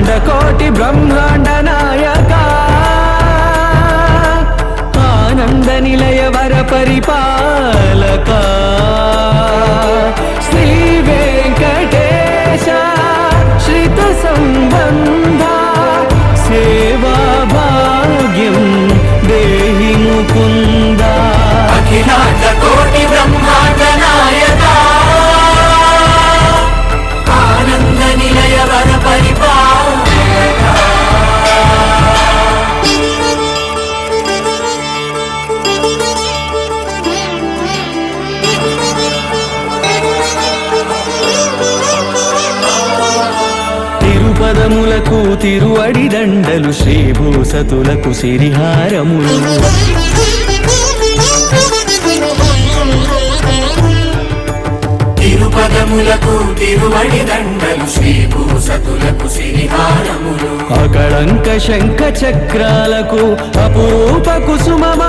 అఖిలాండ కోటి బ్రహ్మాండ నాయక ఆనంద నిలయ వర పరిపాలక శ్రీ వెంకటేశ శ్రిత సంబంధ సేవా భాగ్యం దేహి ముకుంద అఖిలాండ కోటి బ్రహ్మాండ నాయక ఆనంద నిలయ వర పరిపాలక తిరుపదములకు తిరువడి దండలు శ్రీభూసతులకు సిరిహారములు తిరుపదములకు తిరువడి దండలు శ్రీభూసతులకు సిరిహారములు అకళంక శంఖ చక్రాలకు అపూప కుసుమమాలికలు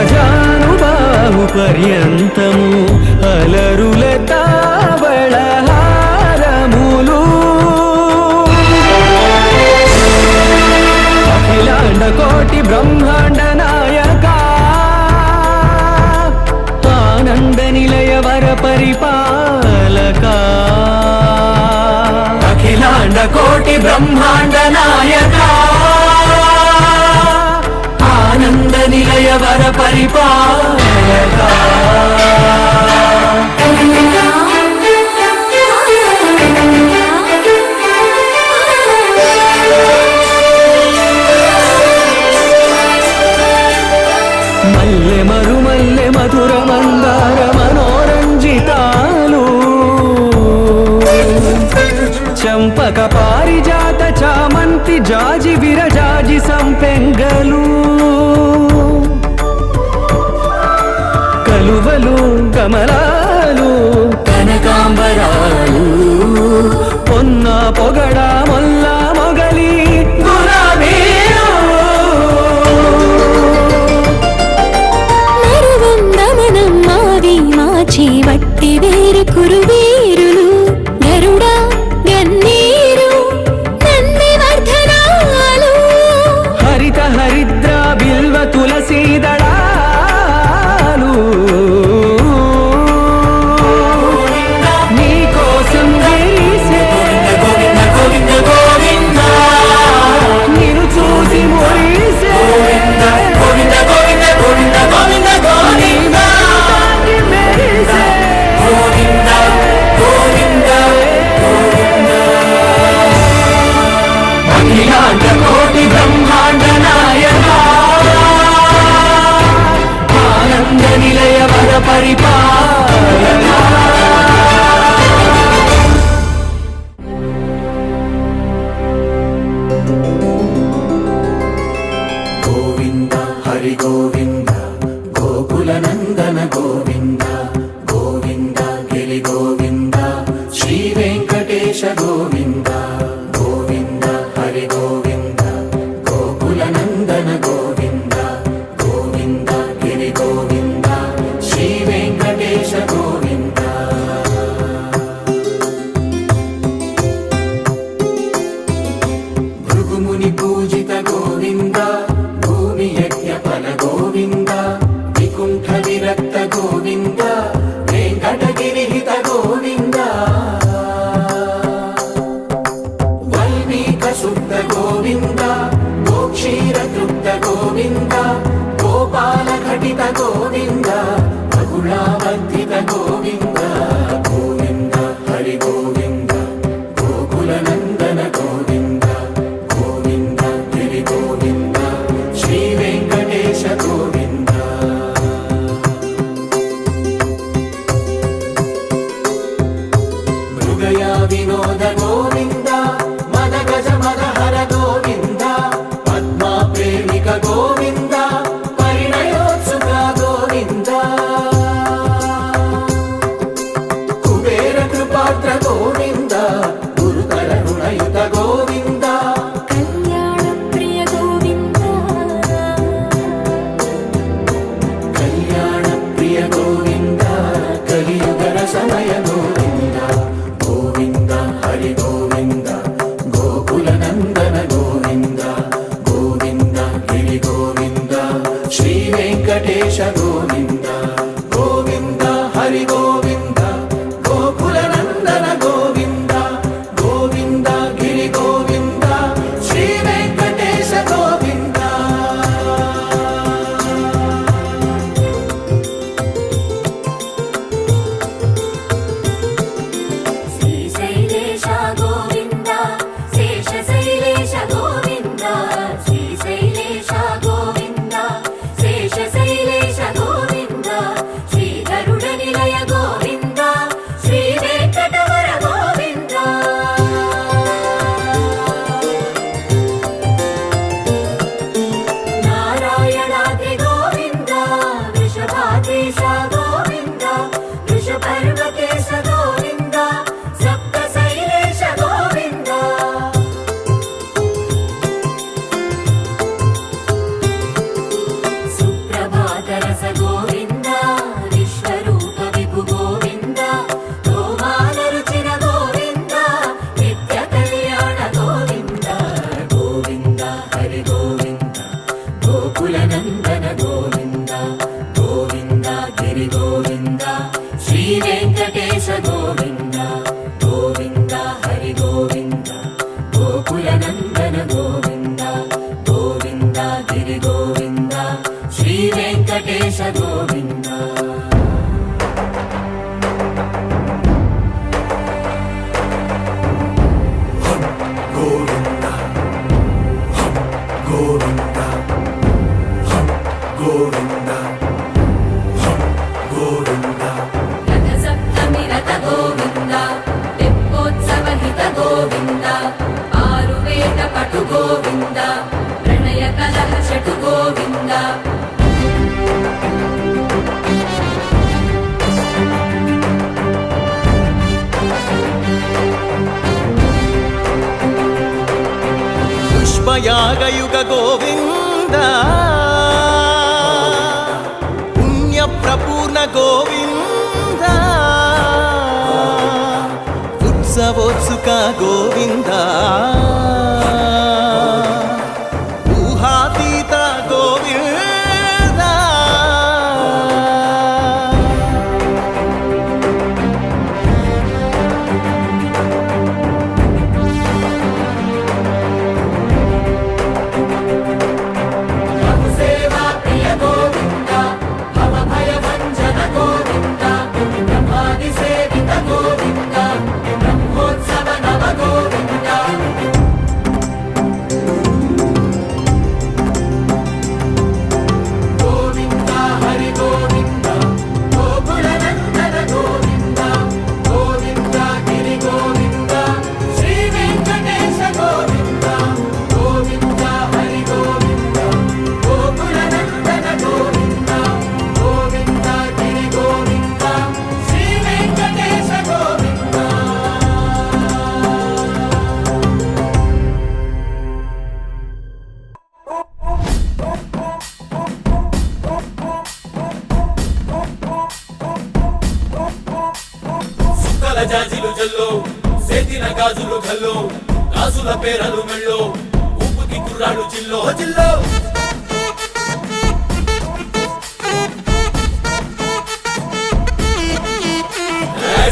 ఆజానుబాహు పర్యంతము అలరుల తావళహారములు అఖిలాండ కోటి బ్రహ్మాండ నాయక ఆనంద నిలయ వర పరిపాలక అఖిలాండ కోటి బ్రహ్మాండ నాయక ఆనంద నిలయ వర పరిపాలక మల్లె మరుమల్లె మధుర మందార మనోరంజితాలు చంపక పారిజాత చామంతి జాజి విరజాజి సంపెంగలు కలువలు కమలాలు కనకాంబరాలు పొన్న పొగడ మొల్ల మొగలి గులాబీలు మాచి వట్టి వేరు కురువీరులు గరుడా గన్నీరు నంది వర్ధనాలు హరిత హరిద్ర బిల్వ తులసీ దళాలు నీకోసం వెలిసే నిన్ను చూసి మురిసే అఖిలాండ కోటి బ్రహ్మాండ నాయక ఆనంద నిలయ వర పరిపాలక గోవింద హరి గోవింద గోకుల నందన గోవింద గోవింద గిరి గోవింద శ్రీ వెంకటేశ గోవింద గోవింద హరి గోవింద గోకుల నందన గోవింద గోవింద గిరి గోవింద శ్రీ వెంకటేశ గోవింద భృగుముని పూజిత గోవింద భూమి యజ్ఞ ఫల గోవింద వికుంఠ విరక్త గోవింద వెంకటగిరిహిత గోవింద వల్మీక శుద్ధ గోవింద గోక్షీర తృప్త గోవింద గోపాల ఘటిత గోవింద బహుళావర్ధిత గోవింద గోవింద హరి గోవింద గోకుల నందన గోవింద గోవింద గిరి గోవింద శ్రీ వెంకటేశ గోవింద మృగయా వినోద గోవింద మద గజ మద హర గోవింద పద్మా ప్రేమిక గోవింద పరిణయోత్సుక గోవింద వెంకటేశ గోవింద గోవింద హరి గోవింద గోకుల నందన గోవింద గోవింద గిరి గోవింద శ్రీ వెంకటేశ గోవింద శ్రీశైలేశ గోవింద శేషశైలేశ గోవింద శ్రీశైలేశ గోవింద శేషశైలేశ గోవింద శ్రీ గరుడ నిలయ గోవింద శ్రీ వెంకటవర గోవింద నారాయణాద్రి గోవింద వృషభాద్రీశ గోవింద వృషపర్వతేశ గోవింద సప్తశైలేశ గోవింద సుప్రభాతరస గోవింద విశ్వరూప విభు గోవింద గోమాల రుచిర గోవింద నిత్య కళ్యాణ గోవింద గోవింద హరి గోవింద గోకుల నందన గోవింద గోవింద గిరి గోవింద శ్రీ వెంకటేశ గోవింద గోవింద హరి గోవింద గోకుల నందన గోవింద గోవింద గిరి గోవింద శ్రీ వెంకటేశ గోవింద గోవింద గోవింద గోవింద గోవింద రథ సప్తమి రథ గోవింద తెప్పోత్సవ హిత గోవింద ఆరువేద పటు గోవింద ప్రణయ కలహ షటు గోవింద పుష్పయాగయుగ గోవింద పుణ్యప్రపూర్ణ గోవింద ఉత్సవోత్సుక గోవింద ఊహాతీత గోవింద సేవా ప్రియ గోవింద భవ భయ భంజన గోవింద బ్రహ్మాది సేవిత గోవింద బ్రహ్మోత్సవ నవ గోవింద గోవింద హరి గోవింద గోకుల నందన గోవింద గోవింద గిరి గోవింద శ్రీ వెంకటేశ గోవింద గోవింద హరి గోవింద గోకుల నందన గోవింద గోవింద గిరి గోవింద శ్రీ వెంకటేశ గోవింద సుక్కల జాజిలు జల్లో సేతిన గాజులు గల్లో గాజుల పేరలు మెళ్ళో ఊపుకి కుర్రాడు జిల్లో జిల్లో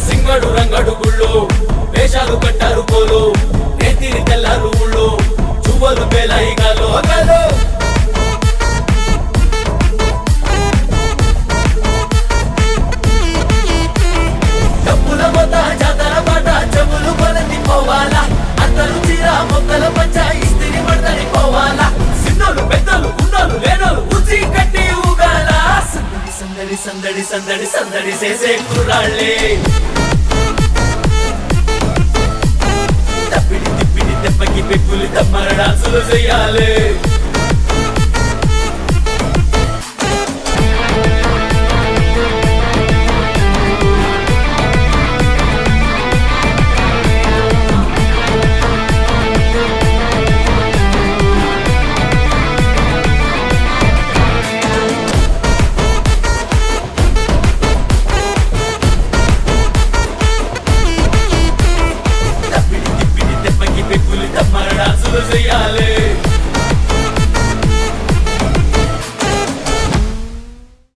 సింగడు రంగడు గుళ్ళు వేషాలు కట్టారు పోలు నేతిని తెల్లారు ఊళ్ళో చువ్వలు పేలాయి గాలో గాలో డబ్బుల మొత్త జాతర పాట చెవులు కొలది పోవాలా అందరూ చీర మొక్కల పంచ ఇస్తిరి పడతని పోవాలా సిన్నోలు పెద్దలు ఉన్నోలు లేనోలు ఉచి కట్టి ఊగాల సందడి సందడి సందడి సందడి చేసే కుర్రాళ్ళే తప్పిడి తిప్పిడి దెబ్బకి పెక్కులు దమ్మర డాన్సులు చెయ్యాలి